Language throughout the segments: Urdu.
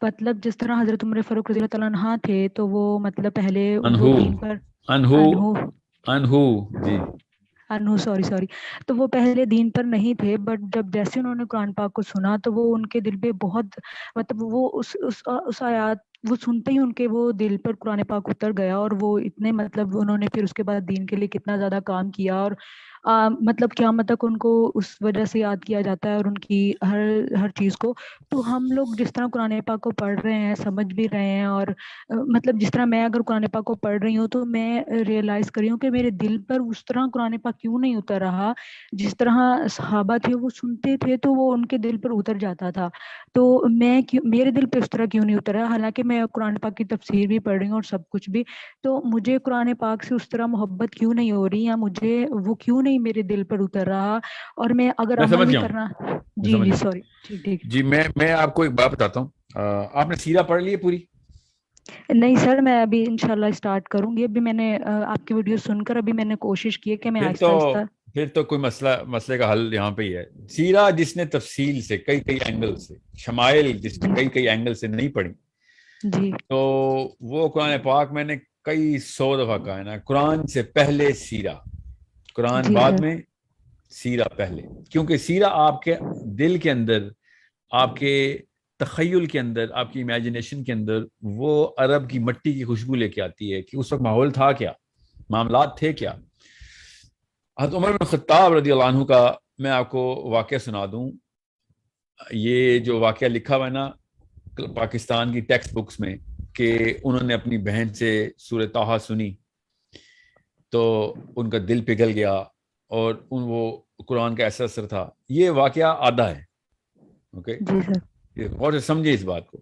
مطلب جس طرح حضرت عمر فاروق رضی اللہ تعالیٰ عنہ تھے تو وہ مطلب پہلے وہ انہو دین پر انہو انہو انہو جی انہو سوری تو وہ پہلے دین پر نہیں تھے، بٹ جب جیسے انہوں نے قرآن پاک کو سنا تو وہ ان کے دل پہ بہت مطلب وہ اس آیات وہ سنتے ہی ان کے وہ دل پر قرآن پاک اتر گیا، اور وہ اتنے مطلب انہوں نے پھر اس کے بعد دین کے لیے کتنا زیادہ کام کیا، اور مطلب قیامت تک ان کو اس وجہ سے یاد کیا جاتا ہے، اور ان کی ہر چیز کو. تو ہم لوگ جس طرح قرآن پاک کو پڑھ رہے ہیں، سمجھ بھی رہے ہیں، اور مطلب جس طرح میں اگر قرآن پاک کو پڑھ رہی ہوں تو میں ریئلائز کر رہی ہوں کہ میرے دل پر اس طرح قرآن پاک کیوں نہیں اتر رہا. جس طرح صحابہ تھے وہ سنتے تھے تو وہ ان کے دل پر اتر جاتا تھا، تو میرے دل پہ اس طرح کیوں نہیں اترا؟ حالانکہ میں قرآن پاک کی تفسیر بھی پڑھ رہی ہوں اور سب کچھ بھی، تو مجھے قرآن پاک سے اس طرح محبت کیوں نہیں ہو رہی، یا مجھے وہ کیوں نہیں میرے دل پر اتر رہا؟ اور میں اگر میں عمل سمجھ بھی گیا ہوں، کرنا. میں جی سمجھ جی گیا ہوں. سوری. ٹھیک. جی میں آپ کو ایک بات بتاتا ہوں. آپ نے سیرہ پڑھ لی ہے پوری؟ نہیں سر، میں ابھی انشاءاللہ اسٹارٹ کروں گی. ابھی میں نے آپ کی ویڈیو سن کر ابھی میں نے کوشش کی ہے کہ میں آہستہ آہستہ. پھر تو کوئی مسئلے کا حل یہاں پہ ہی ہے. سیرہ جس نے تفصیل سے کئی اینگل سے، شمائل جس نے کئی اینگل سے نہیں پڑھی، جی تو وہ قرآن پاک میں نے کئی 100 دفعہ کہا ہے نا، قرآن سے پہلے سیرہ، قرآن جی بعد سر. میں، سیرہ پہلے. کیونکہ سیرہ آپ کے دل کے اندر، آپ کے تخیل کے اندر، آپ کی امیجنیشن کے اندر وہ عرب کی مٹی کی خوشبو لے کے آتی ہے کہ اس وقت ماحول تھا کیا، معاملات تھے کیا. حضرت عمر بن خطاب رضی اللہ عنہ کا میں آپ کو واقعہ سنا دوں. یہ جو واقعہ لکھا ہوا ہے نا پاکستان کی ٹیکسٹ بکس میں، کہ انہوں نے اپنی بہن سے سورہ طٰہٰ سنی تو ان کا دل پگھل گیا، اور وہ قرآن کا ایسا اثر تھا. یہ واقعہ آدھا ہے. اوکے، جی سر. غور سے سمجھے اس بات کو.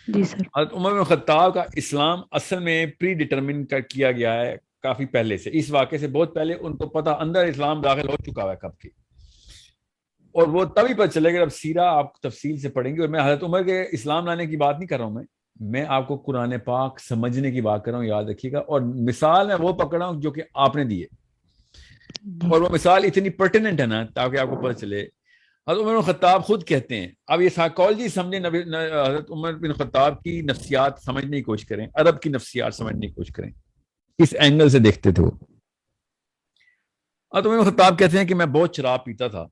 جی سر. حضرت عمر بن خطاب کا اسلام اصل میں پری ڈٹرمن کیا گیا ہے کافی پہلے سے. اس واقعے سے بہت پہلے ان کو پتہ اندر اسلام داخل ہو چکا ہے کب کی، اور وہ تبھی پتہ چلے گا جب سیرہ آپ تفصیل سے پڑھیں گے. اور میں حضرت عمر کے اسلام لانے کی بات نہیں کر رہا ہوں، میں آپ کو قرآن پاک سمجھنے کی بات کر رہا ہوں، یاد رکھیے گا. اور مثال میں وہ پکڑا ہوں جو کہ آپ نے دی ہے، اور وہ مثال اتنی پرٹیننٹ ہے نا تاکہ آپ کو پتہ چلے. حضرت عمر بن خطاب خود کہتے ہیں، اب یہ سائیکالوجی سمجھیں، حضرت عمر بن خطاب کی نفسیات سمجھنے کی کوشش کریں، عرب کی نفسیات سمجھنے کی کوشش کریں، اس اینگل سے دیکھتے تھے وہ. حضرت عمر بن خطاب کہتے ہیں کہ میں بہت شراب پیتا تھا،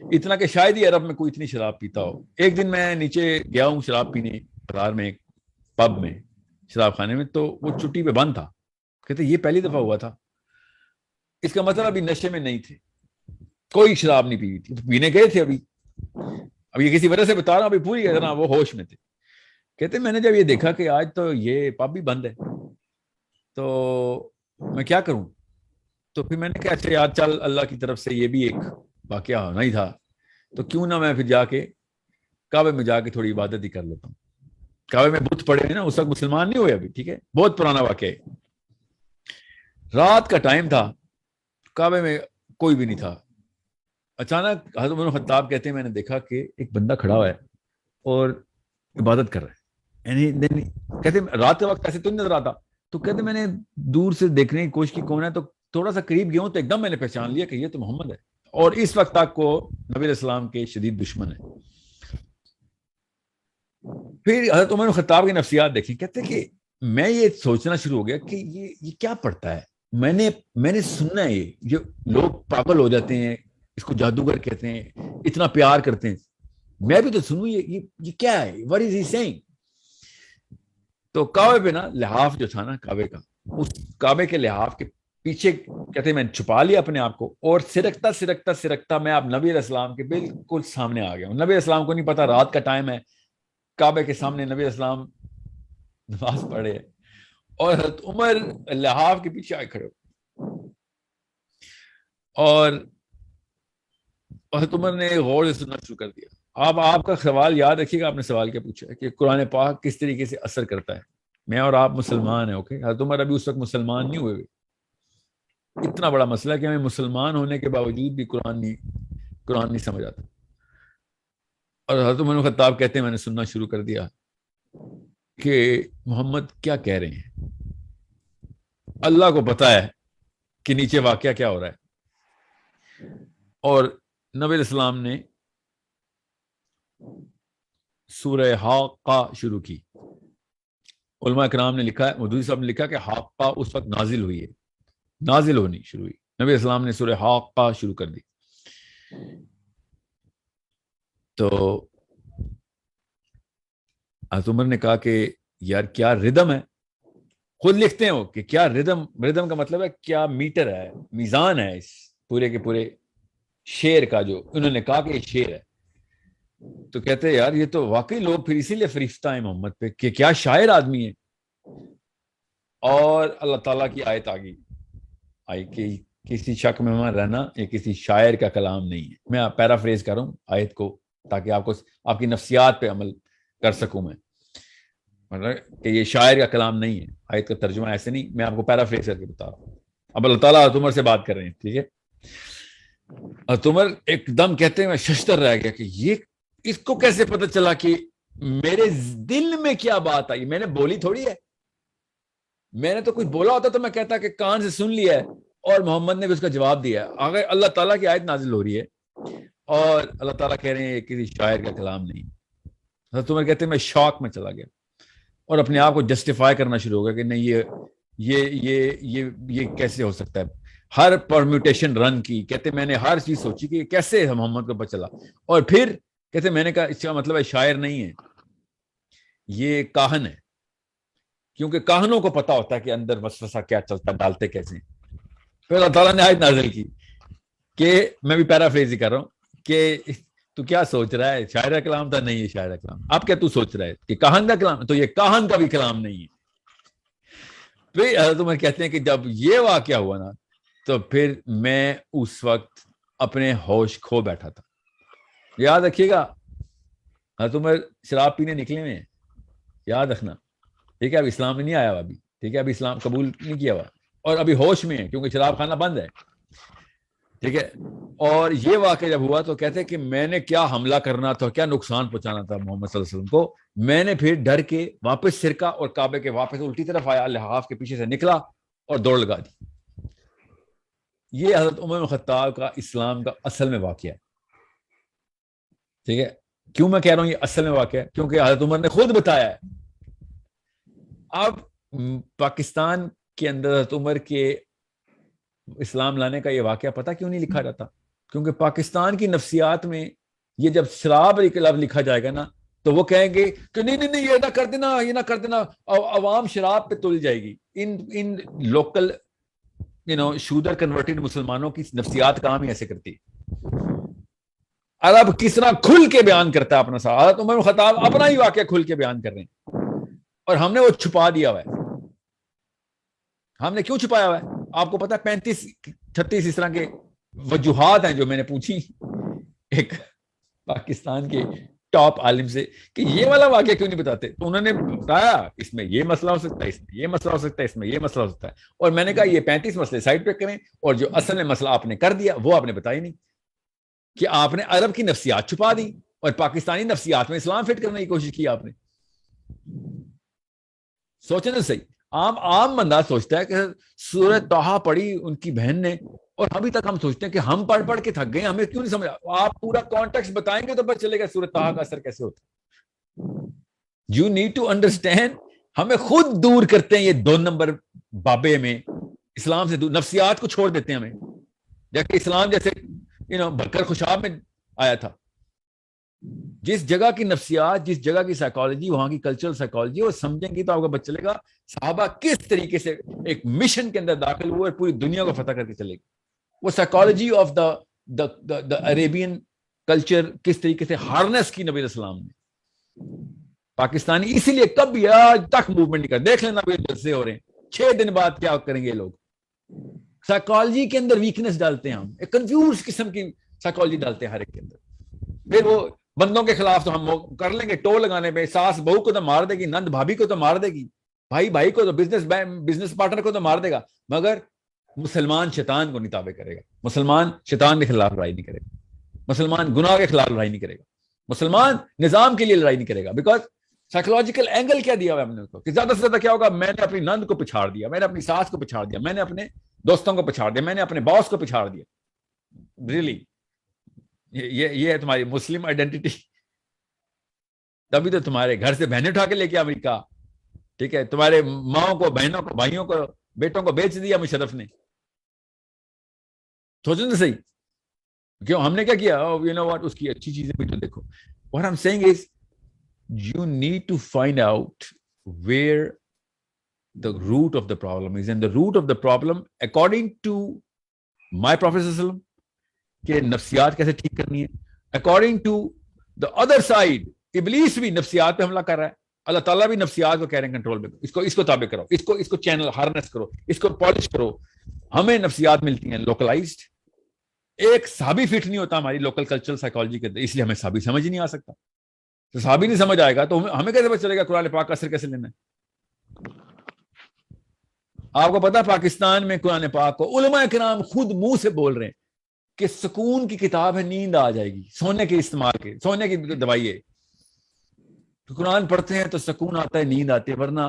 اتنا کہ شاید ہی عرب میں کوئی اتنی شراب پیتا ہو. ایک دن میں نیچے گیا ہوں شراب پینے بازار میں، پب میں، شراب خانے میں، تو وہ چھٹی پہ بند تھا. کہتے یہ پہلی دفعہ ہوا تھا. اس کا مطلب ابھی نشے میں نہیں تھے، کوئی شراب نہیں پی تھی، پینے گئے تھے. ابھی یہ کسی وجہ سے بتا رہا ہوں، ابھی پوری طرح وہ ہوش میں تھے. کہتے میں نے جب یہ دیکھا کہ آج تو یہ پب بھی بند ہے تو میں کیا کروں. تو پھر میں نے کہا اچھا یار چل، اللہ کی طرف سے یہ بھی ایک واقعہ ہونا ہی تھا، تو کیوں نہ میں پھر جا کے کعبے میں جا کے تھوڑی عبادت ہی کر لیتا ہوں. کعبے میں بت پڑے ہیں نا، اس وقت مسلمان نہیں ہوئے ابھی، ٹھیک ہے، بہت پرانا واقعہ ہے. رات کا ٹائم تھا، کعبے میں کوئی بھی نہیں تھا. اچانک حضرت عمر خطاب کہتے ہیں میں نے دیکھا کہ ایک بندہ کھڑا ہوا ہے اور عبادت کر رہا ہے. یعنی کہتے رات کے وقت ایسے تو نہیں نظر آتا. تو کہتے میں نے دور سے دیکھنے کی کوشش کی کون ہے، تو تھوڑا سا قریب گیا ہوں تو ایک دم میں نے پہچان لیا کہ یہ تو محمد ہے، اور اس وقت تک کو نبی علیہ السلام کے شدید دشمن ہے. پھر حضرت عمر خطاب کی نفسیات دیکھیں. کہتے کہ میں یہ سوچنا شروع ہو گیا کہ یہ کیا پڑھتا ہے. میں نے سننا ہے یہ لوگ پاگل ہو جاتے ہیں، اس کو جادوگر کہتے ہیں، اتنا پیار کرتے ہیں، میں بھی تو سنوں یہ کیا ہے، what is he saying. تو کعبے پہ نا لحاف جو تھا نا کعبے کا، اس کعبے کے لحاف کے پیچھے کہتے میں چھپا لیا اپنے آپ کو، اور سرکتا میں آپ نبی علیہ السلام کے بالکل سامنے آ گیا ہوں. نبی علیہ السلام کو نہیں پتا رات کا ٹائم ہے، کعبے کے سامنے نبی علیہ السلام نماز پڑھے، اور حضرت عمر لحاف کے پیچھے آئے کھڑے ہو. اور حضرت عمر نے غور سے سننا شروع کر دیا. آپ کا سوال یاد رکھیے گا، آپ نے سوال کیا پوچھا ہے کہ قرآن پاک کس طریقے سے اثر کرتا ہے. میں اور آپ مسلمان ہیں، اوکے. حضرت عمر ابھی اس وقت مسلمان نہیں ہوئے. اتنا بڑا مسئلہ کہ ہمیں مسلمان ہونے کے باوجود بھی قرآن نہیں سمجھ آتا. اور حضرت عمر بن خطاب کہتے ہیں میں نے سننا شروع کر دیا کہ محمد کیا کہہ رہے ہیں. اللہ کو پتا ہے کہ نیچے واقعہ کیا ہو رہا ہے. اور نبی علیہ السلام نے سورہ حاقہ شروع کی. علماء کرام نے لکھا ہے, مودودی صاحب نے لکھا کہ حاقہ اس وقت نازل ہوئی ہے, نازل ہونی شروع ہوئی, نبی اسلام نے سورہ حاقہ شروع کر دی. تو حضرت عمر نے کہا کہ یار کیا ردم ہے, خود لکھتے ہیں وہ کہ کیا ردم کا مطلب ہے کیا میٹر ہے, میزان ہے اس پورے کے پورے شعر کا, جو انہوں نے کہا کہ یہ شعر ہے. تو کہتے ہیں یار یہ تو واقعی لوگ پھر اسی لیے فریفتہ ہیں محمد پہ کہ کیا شاعر آدمی ہے. اور اللہ تعالیٰ کی آیت آئی کہ کسی شک میں وہاں رہنا یہ کسی شاعر کا کلام نہیں ہے. میں پیرافریز کر رہا ہوں آیت کو تاکہ آپ کی نفسیات پہ عمل کر سکوں میں, مطلب کہ یہ شاعر کا کلام نہیں ہے. آیت کا ترجمہ ایسے نہیں, میں آپ کو پیرافریز کر کے بتا رہا ہوں. اب اللہ تعالیٰ حضرت عمر سے بات کر رہے ہیں, ٹھیک ہے. حضرت عمر ایک دم کہتے ہیں میں ششتر رہ گیا کہ یہ اس کو کیسے پتہ چلا کہ میرے دل میں کیا بات آئی. میں نے بولی تھوڑی ہے, میں نے تو کچھ بولا ہوتا تو میں کہتا کہ کان سے سن لیا ہے اور محمد نے بھی اس کا جواب دیا ہے. اگر اللہ تعالیٰ کی آیت نازل ہو رہی ہے اور اللہ تعالیٰ کہہ رہے ہیں یہ کسی شاعر کا کلام نہیں. حضرت عمر کہتے ہیں میں شاک میں چلا گیا اور اپنے آپ کو جسٹیفائی کرنا شروع ہو گیا کہ نہیں یہ کیسے ہو سکتا ہے. ہر پرمیوٹیشن رن کی, کہتے میں نے ہر چیز سوچی کہ کیسے محمد کو پتہ چلا. اور پھر کہتے میں نے کہا اس کا مطلب ہے شاعر نہیں ہے, یہ کاہن ہے, کیونکہ کاہنوں کو پتا ہوتا ہے کہ اندر وسوسہ کیا چلتا ہے, ڈالتے کیسے ہیں. پھر اللہ تعالیٰ نے آیت نازل کی کہ میں بھی پیرافریز ہی کر رہا ہوں کہ تو کیا سوچ رہا ہے شاعر کا کلام تھا, نہیں ہے شاعر کا کلام. اب کیا تو سوچ رہا ہے کہ کاہن کا کلام, تو یہ کاہن کا بھی کلام نہیں ہے. پھر حضرت عمر کہتے ہیں کہ جب یہ واقعہ ہوا نا تو پھر میں اس وقت اپنے ہوش کھو بیٹھا تھا. یاد رکھیے گا حضرت عمر شراب پینے نکلے ہوئے ہیں, یاد رکھنا, ٹھیک ہے. اب اسلام میں نہیں آیا ہوا ابھی, ٹھیک ہے, ابھی اسلام قبول نہیں کیا ہوا اور ابھی ہوش میں ہے کیونکہ شراب خانہ بند ہے, ٹھیک ہے. اور یہ واقعہ جب ہوا تو کہتے ہیں کہ میں نے کیا حملہ کرنا تھا, کیا نقصان پہنچانا تھا محمد صلی اللہ علیہ وسلم کو. میں نے پھر ڈر کے واپس سرکہ اور کعبے کے واپس الٹی طرف آیا, لحاف کے پیچھے سے نکلا اور دوڑ لگا دی. یہ حضرت عمر بن خطاب کا اسلام کا اصل میں واقعہ ہے, ٹھیک ہے. کیوں میں کہہ رہا ہوں یہ اصل میں واقعہ ہے, کیونکہ حضرت عمر نے خود بتایا ہے. اب پاکستان کے اندر حضرت عمر کے اسلام لانے کا یہ واقعہ پتہ کیوں نہیں لکھا جاتا, کیونکہ پاکستان کی نفسیات میں یہ جب شراب لفظ لکھا جائے گا نا تو وہ کہیں گے کہ نہیں یہ نہ کر دینا, یہ نہ کر دینا, عوام شراب پہ تل جائے گی. ان لوکل شودر کنورٹڈ مسلمانوں کی نفسیات کام ہی ایسے کرتی. عرب کس طرح کھل کے بیان کرتا ہے اپنا ساتھ, حضرت عمر بن خطاب اپنا ہی واقعہ کھل کے بیان کر رہے ہیں اور ہم نے وہ چھپا دیا ہوا ہے. ہم نے کیوں چھپایا ہوا ہے آپ کو پتا ہے, 35-36 اس طرح کے وجوہات ہیں جو میں نے پوچھی ایک پاکستان کے ٹاپ عالم سے کہ یہ والا واقعہ کیوں نہیں بتاتے. تو انہوں نے بتایا اس میں یہ مسئلہ ہو سکتا ہے, اس میں یہ مسئلہ ہو سکتا ہے, اس میں یہ مسئلہ ہو سکتا ہے. اور میں نے کہا یہ 35 مسئلے سائڈ پہ کریں اور جو اصل میں مسئلہ آپ نے کر دیا وہ آپ نے بتایا نہیں, کہ آپ نے عرب کی نفسیات چھپا دی اور پاکستانی نفسیات میں اسلام فٹ کرنے کی کوشش کی آپ نے. سوچیں تو صحیح, عام بندہ سوچتا ہے کہ سورہ طٰہٰ پڑھی ان کی بہن نے اور ابھی تک ہم سوچتے ہیں کہ ہم پڑھ کے تھک گئے, ہمیں کیوں نہیں سمجھا. آپ پورا کانٹیکسٹ بتائیں گے تو پتہ چلے گا سورہ طٰہٰ کا اثر کیسے ہوتا ہے. You need to understand. ہمیں خود دور کرتے ہیں یہ 2 نمبر بابے میں, اسلام سے دور, نفسیات کو چھوڑ دیتے ہیں ہمیں. جبکہ اسلام جیسے بکر خوشاب میں آیا تھا, جس جگہ کی نفسیات, جس جگہ کی سائیکالوجی, وہاں کی کلچرل سائیکالوجی وہ سمجھیں گی تو آپ کو پتہ چلے گا صحابہ کس طریقے سے ایک مشن کے اندر داخل ہوئے اور پوری دنیا کو فتح کر کے چلے گی. وہ psychology of the Arabian culture کس طریقے سے ہارنس کی نبی السلام نے. پاکستانی اسی لیے کبھی آج تک موومنٹ نہیں کر, دیکھ لینا جلسے ہو رہے ہیں 6 دن بعد کیا کریں گے لوگ. سائیکالوجی کے اندر ویکنس ڈالتے ہیں, ہم ایک کنفیوز قسم کی سائیکالوجی ڈالتے ہیں ہر ایک کے اندر. پھر وہ بندوں کے خلاف تو ہم کر لیں گے ٹو لگانے پہ, ساس بہو کو تو مار دے گی, نند بھابھی کو تو مار دے گی, بھائی کو تو بزنس پارٹنر کو تو مار دے گا, مگر مسلمان شیطان کو نہیں تابع کرے گا, مسلمان شیطان کے خلاف لڑائی نہیں کرے گا, مسلمان گناہ کے خلاف لڑائی نہیں کرے گا, مسلمان نظام کے لیے لڑائی نہیں کرے گا. بیکاز سائیکولوجیکل اینگل کیا دیا ہوا ہے ہم نے اس کو کہ زیادہ سے زیادہ کیا ہوگا, میں نے اپنی نند کو پچھاڑ دیا, میں نے اپنی ساس کو پچھاڑ دیا, میں نے اپنے دوستوں کو پچھاڑ دیا, میں نے اپنے باس کو پچھاڑ دیا. ریلی یہ ہے تمہاری مسلم آئیڈینٹی. تبھی تو تمہارے گھر سے بہنیں اٹھا کے لے کے امریکہ، ٹھیک ہے، تمہارے ماؤں کو، بہنوں کو، بھائیوں کو، بیٹوں کو بیچ دیا مشرف نے. سوچو تو صحیح، کیوں ہم نے کیا کیا؟ یو نو واٹ، اس کی اچھی چیزیں بھی تو دیکھو. What I'm saying is you need to find out where the root of the problem is, and the root of the problem according to my Prophet sallallahu alaihi wasallam کہ نفسیات کیسے ٹھیک کرنی ہے. According to the other side ابلیس بھی نفسیات پہ حملہ کر رہا ہے. اللہ تعالیٰ بھی نفسیات کو کہہ رہے ہیں کنٹرول میں، اس کو تابع کرو، اس کو چینل ہارنس کرو، اس کو پالش کرو. ہمیں نفسیات ملتی ہیں لوکلائزڈ. ایک صحابی فٹ نہیں ہوتا ہماری لوکل کلچرل سائیکالوجی کے، اس لیے ہمیں صحابی سمجھ ہی نہیں آ سکتا. تو صحابی نہیں سمجھ آئے گا تو ہمیں کیسے پتہ چلے گا قرآن پاک کا اثر کیسے لینا ہے؟ آپ کو پتا پاکستان میں قرآن پاک کو علماء کرام خود منہ سے بول رہے ہیں کہ سکون کی کتاب ہے، نیند آ جائے گی، سونے کے استعمال کے، سونے کی دوائی ہے. قرآن پڑھتے ہیں تو سکون آتا ہے، نیند آتی ہے، ورنہ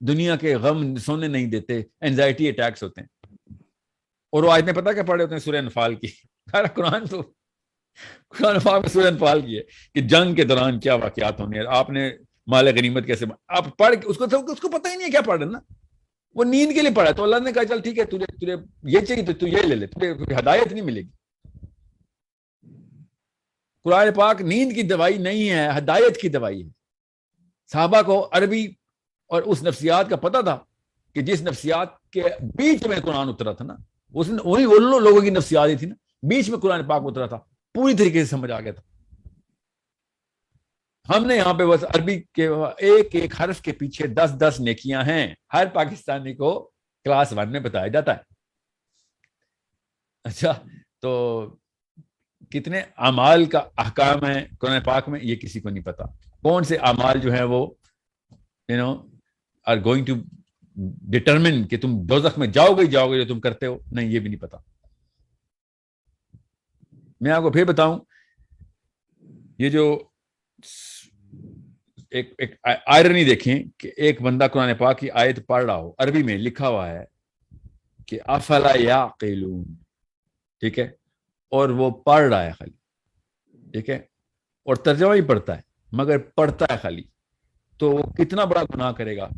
دنیا کے غم سونے نہیں دیتے، اینزائٹی اٹیکس ہوتے ہیں. اور وہ آیتیں پتہ کیا پڑھے ہوتے ہیں؟ سورہ انفال کی. قرآن پاک میں سورہ انفال کی ہے کہ جنگ کے دوران کیا واقعات ہونے ہیں، آپ نے مال غنیمت کیسے، آپ پڑھ اس کو پتہ ہی نہیں ہے کیا پڑھ رہے نا. وہ نیند کے لیے پڑھا تو اللہ نے کہا چل ٹھیک ہے، تجھے یہ چاہیے تو یہ لے لے، تجھے ہدایت نہیں ملے گی. قرآن پاک نیند کی دوائی نہیں ہے، ہدایت کی دوائی ہے. صحابہ کو عربی اور اس نفسیات کا پتہ تھا کہ جس نفسیات کے بیچ میں قرآن اترا تھا نا، وہی ان لوگوں کی نفسیات ہی تھی نا، بیچ میں قرآن پاک اترا تھا، پوری طریقے سے سمجھ آ گیا تھا. ہم نے یہاں پہ بس عربی کے ایک ایک حرف کے پیچھے 10 نیکیاں ہیں، ہر پاکستانی کو کلاس 1 میں بتایا جاتا ہے. اچھا، تو کتنے اعمال کا احکام ہے قرآن پاک میں یہ کسی کو نہیں پتا. کون سے اعمال جو ہیں وہ are going to determine کہ تم دوزخ میں جاؤ گے جو تم کرتے ہو، نہیں، یہ بھی نہیں پتا. میں آپ کو پھر بتاؤں، یہ جو ایک آئرنی دیکھیں کہ ایک بندہ قرآن پاک کی آیت پڑھ رہا ہو، عربی میں لکھا ہوا ہے کہ افلا یعقلون، ٹھیک ہے، اور وہ پڑھ رہا ہے خالی، ٹھیک ہے، اور ترجمہ ہی پڑھتا ہے مگر پڑھتا ہے خالی، تو وہ کتنا بڑا گناہ کرے گا.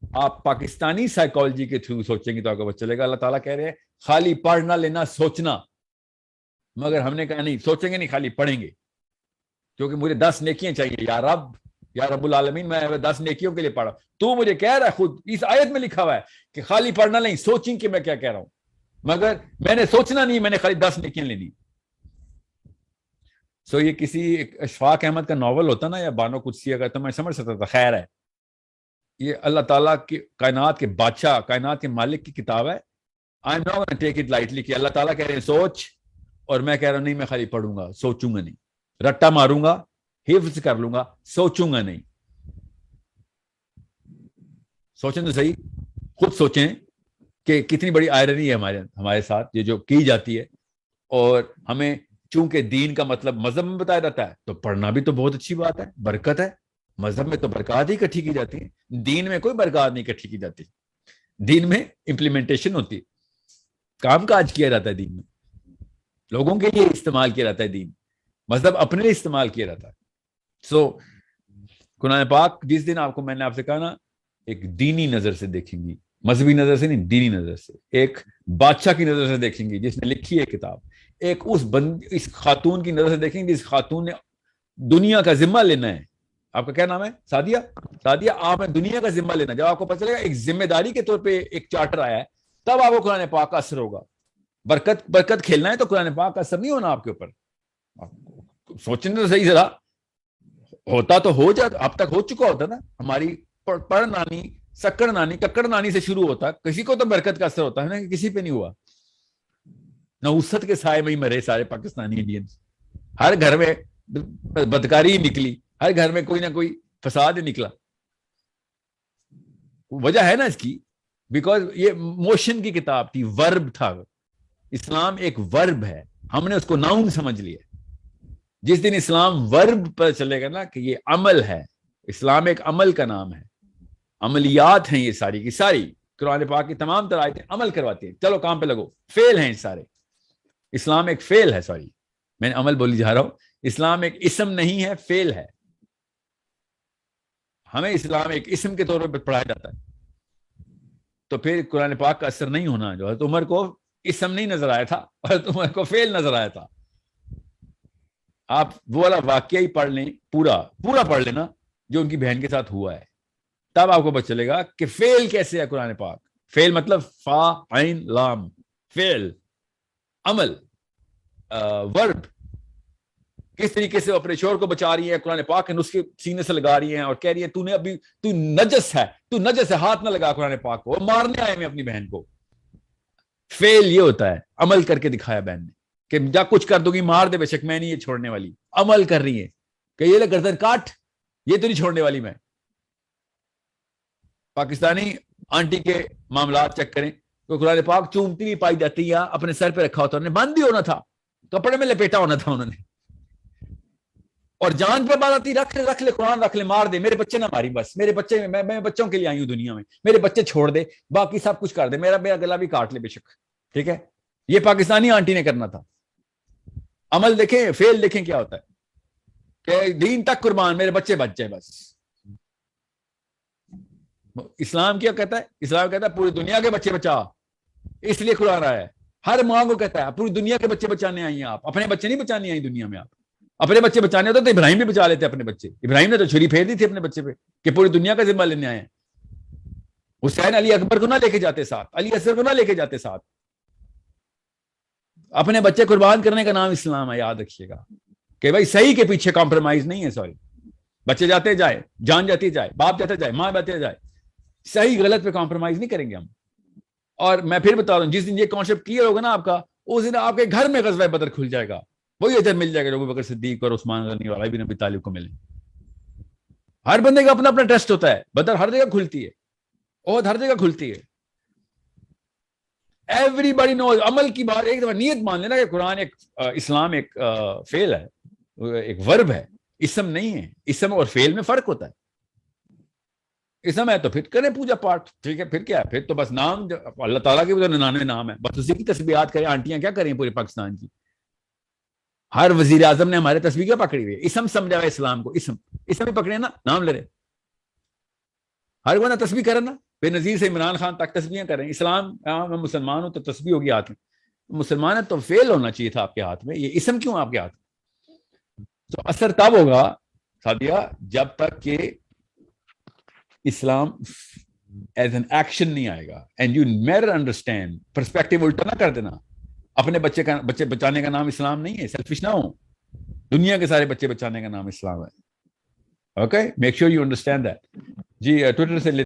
آپ پاکستانی سائیکالوجی کے تھرو سوچیں گے تو آپ کو پتہ چلے گا. اللہ تعالیٰ کہہ رہے ہیں خالی پڑھنا لینا سوچنا، مگر ہم نے کہا نہیں، سوچیں گے نہیں، خالی پڑھیں گے، کیونکہ مجھے 10 نیکیاں چاہیے. یا رب العالمین، میں 10 نیکیوں کے لیے پڑھا. تو مجھے کہہ رہا ہے، خود اس آیت میں لکھا ہوا ہے کہ خالی پڑھنا نہیں، سوچیں کہ میں کیا کہہ رہا ہوں، مگر میں نے سوچنا نہیں، میں نے خالی 10 نیکیاں لینی. سو یہ کسی اشفاق احمد کا ناول ہوتا نا، یا بانو قدسیہ کا، تو میں سمجھ سکتا تھا خیر ہے. یہ اللہ تعالیٰ کی کائنات کے بادشاہ، کائنات کے مالک کی کتاب ہے. I am not gonna take it lightly کہ اللہ تعالیٰ کہہ رہے ہیں سوچ، اور میں کہہ رہا ہوں نہیں، میں خالی پڑھوں گا، سوچوں گا نہیں، رٹا ماروں گا، حفظ کر لوں گا، سوچوں گا نہیں. سوچیں تو صحیح، خود سوچیں کہ کتنی بڑی آئرنی ہے ہمارے ساتھ یہ جو کی جاتی ہے. اور ہمیں چونکہ دین کا مطلب مذہب میں بتایا جاتا ہے تو پڑھنا بھی تو بہت اچھی بات ہے، برکت ہے. مذہب میں تو برکات ہی اکٹھی کی جاتی ہیں، دین میں کوئی برکات نہیں اکٹھی کی جاتی. دین میں امپلیمنٹیشن ہوتی ہے، کام کاج کیا جاتا ہے، دین میں لوگوں کے لیے استعمال کیا جاتا ہے. دین مذہب اپنے لیے استعمال کیا جاتا ہے. سو قرآن پاک جس دن آپ کو میں نے آپ سے کہا نا ایک دینی نظر سے دیکھیں گی، مذہبی نظر سے نہیں، دینی نظر سے، ایک بادشاہ کی نظر سے دیکھیں گی جس نے لکھی ہے کتاب، ایک اس خاتون کی نظر سے دیکھیں گے جس خاتون نے دنیا کا ذمہ لینا ہے. آپ کا کیا نام ہے؟ سعدیہ، آپ نے دنیا کا ذمہ لینا. جب آپ کو پتہ چلے گا ایک ذمہ داری کے طور پہ ایک چارٹر آیا ہے، تب آپ کو قرآن پاک کا اثر ہوگا. برکت کھیلنا ہے تو قرآن پاک کا اثر نہیں ہونا آپ کے اوپر. سوچنے تو صحیح، ذرا ہوتا تو ہو جاتا، اب تک ہو چکا ہوتا نا. ہماری پڑھ نانی، سکڑ نانی، ککڑ نانی سے شروع ہوتا، کسی کو تو برکت کا اثر ہوتا ہے نا، کہ کسی پہ نہیں ہوا. نوست کے سائے میں ہی مرے سارے پاکستانی انڈینز. ہر گھر میں بدکاری نکلی، ہر گھر میں کوئی نہ کوئی فساد نکلا. وجہ ہے نا اس کی، بیکاز یہ موشن کی کتاب تھی، ورب تھا. اسلام ایک ورب ہے، ہم نے اس کو ناؤن سمجھ لیا. جس دن اسلام ورب پر چلے گا نا کہ یہ عمل ہے، اسلام ایک عمل کا نام ہے، عملیات ہیں یہ ساری کی ساری. قرآن پاک کی تمام تر آیتیں عمل کرواتی ہیں، چلو کام پہ لگو. فعل ہیں سارے. اسلام ایک فعل ہے، سوری میں نے عمل بولی جا رہا ہوں. اسلام ایک اسم نہیں ہے، فعل ہے. ہمیں اسلام ایک اسم کے طور پر پڑھایا جاتا ہے، تو پھر قرآن پاک کا اثر نہیں ہونا. جو حضرت عمر کو اسم نہیں نظر آیا تھا، حضرت عمر کو فعل نظر آیا تھا. آپ وہ والا واقعہ ہی پڑھ لیں، پورا پڑھ لینا جو ان کی بہن کے ساتھ ہوا ہے، تب آپ کو پتہ چلے گا کہ فعل کیسے ہے قرآن پاک. فعل مطلب فا عین لام، فعل، عمل، ورب. کس طریقے سے وہ اپنے شوہر کو بچا رہی ہے، قرآن پاک کے نسخے سینے سے لگا رہی ہیں اور کہہ رہی ہے تو نجس ہے، ہاتھ نہ لگا قرآن پاک کو. وہ مارنے آئے میں اپنی بہن کو. فعل یہ ہوتا ہے، عمل کر کے دکھایا بہن نے کہ جا کچھ کر دوں گی، مار دے بے شک، میں نہیں یہ چھوڑنے والی. عمل کر رہی ہے کہ یہ لے گردن کاٹ، یہ تو نہیں چھوڑنے والی میں. پاکستانی آنٹی کے معاملات چیک کریں تو قرآن پاک چومتی بھی پائی جاتی ہے، اپنے سر پہ رکھا ہوتا، انہوں نے بند بھی ہونا تھا، کپڑے میں لپیٹا ہونا تھا انہوں نے، اور جان پہ بات آتی رکھ لے قرآن رکھ لے، مار دے، میرے بچے نہ ماری، بس میرے بچے، میں بچوں کے لیے آئی ہوں دنیا میں، میرے بچے چھوڑ دے، باقی سب کچھ کر دے، میرا گلا بھی کاٹ لے بے شک. ٹھیک ہے، یہ پاکستانی آنٹی نے کرنا تھا. عمل دیکھیں، فعل دیکھیں کیا ہوتا ہے کہ دین تک قربان، میرے بچے بچ جائے بس. اسلام کیا کہتا ہے؟ اسلام کہتا ہے پوری دنیا کے بچے بچا، اس لیے قرآن آیا ہے. ہر ماں کو کہتا ہے پوری دنیا کے بچے بچانے آئی ہیں آپ، اپنے بچے نہیں بچانے آئی دنیا میں. آپ اپنے بچے بچانے ہوتے تو ابراہیم بھی بچا لیتے اپنے بچے. ابراہیم نے تو چھری پھیر دی تھی اپنے بچے پہ کہ پوری دنیا کا ذمہ لینے آئے ہیں. حسین علی اکبر کو نہ لے کے جاتے ساتھ، علی اصغر کو نہ لے کے جاتے ساتھ. اپنے بچے قربان کرنے کا نام اسلام ہے، یاد رکھیے گا کہ بھائی صحیح کے پیچھے کمپرومائز نہیں ہے. سوری، بچے جاتے جائے، جان جاتی جائے، باپ جاتے جائے، ماں جاتے جائے، صحیح غلط پہ کمپرومائز نہیں کریں گے ہم. اور میں پھر بتا رہا ہوں، جس دن یہ کانسیپٹ کلیئر ہوگا نا آپ کا، اس دن آپ کے گھر میں غزوہ بدر کھل جائے گا. وہی اجر مل جائے گا جو ابو بکر صدیق اور عثمان غنی اور علی بن ابی طالب کو ملے. ہر بندے کا اپنا اپنا ٹیسٹ ہوتا ہے. بدر ہر جگہ کھلتی ہے، عہد ہر جگہ کھلتی ہے. ایوری باڈی نوز. عمل کی بات ایک دفعہ نیت مان لینا کہ قرآن ایک اسلام ایک فعل ہے، ایک ورب ہے، اسم نہیں ہے. اسم اور فعل میں فرق ہوتا ہے. اسم ہے تو پھر کریں پوجا پاٹ، ٹھیک ہے، پھر کیا ہے، پھر تو بس نام اللہ تعالیٰ کے 99 نام ہے، بس اسی کی تسبیحات کریں. آنٹیاں کیا کریں پورے پاکستان کی؟ ہر وزیر اعظم نے ہمارے تسبیح کیا پکڑی ہوئی ہے؟ اسم سمجھا ہوا اسلام کو، اسم ہی پکڑے نا، نام لے رہے. ہر بندہ تسبیح کرے نا، بے نظیر سے عمران خان تک تسبیحیں کریں. اسلام، میں مسلمان ہوں تو تسبیح ہوگی ہاتھ میں. مسلمان ہے تو فعل ہونا چاہیے تھا آپ کے ہاتھ میں، یہ اسم کیوں آپ کے ہاتھ میں؟ تو اثر تب ہوگا سادیہ جب تک کہ اسلام ایز این ایکشن نہیں آئے گا. And you never understand, perspective الٹا نہ کر دینا. اپنے بچے بچانے کا نام اسلام نہیں ہے، سیلفش نہ ہو. دنیا کے سارے بچے بچانے کا نام اسلام ہے. Okay, make sure you understand that. جی ٹویٹر سے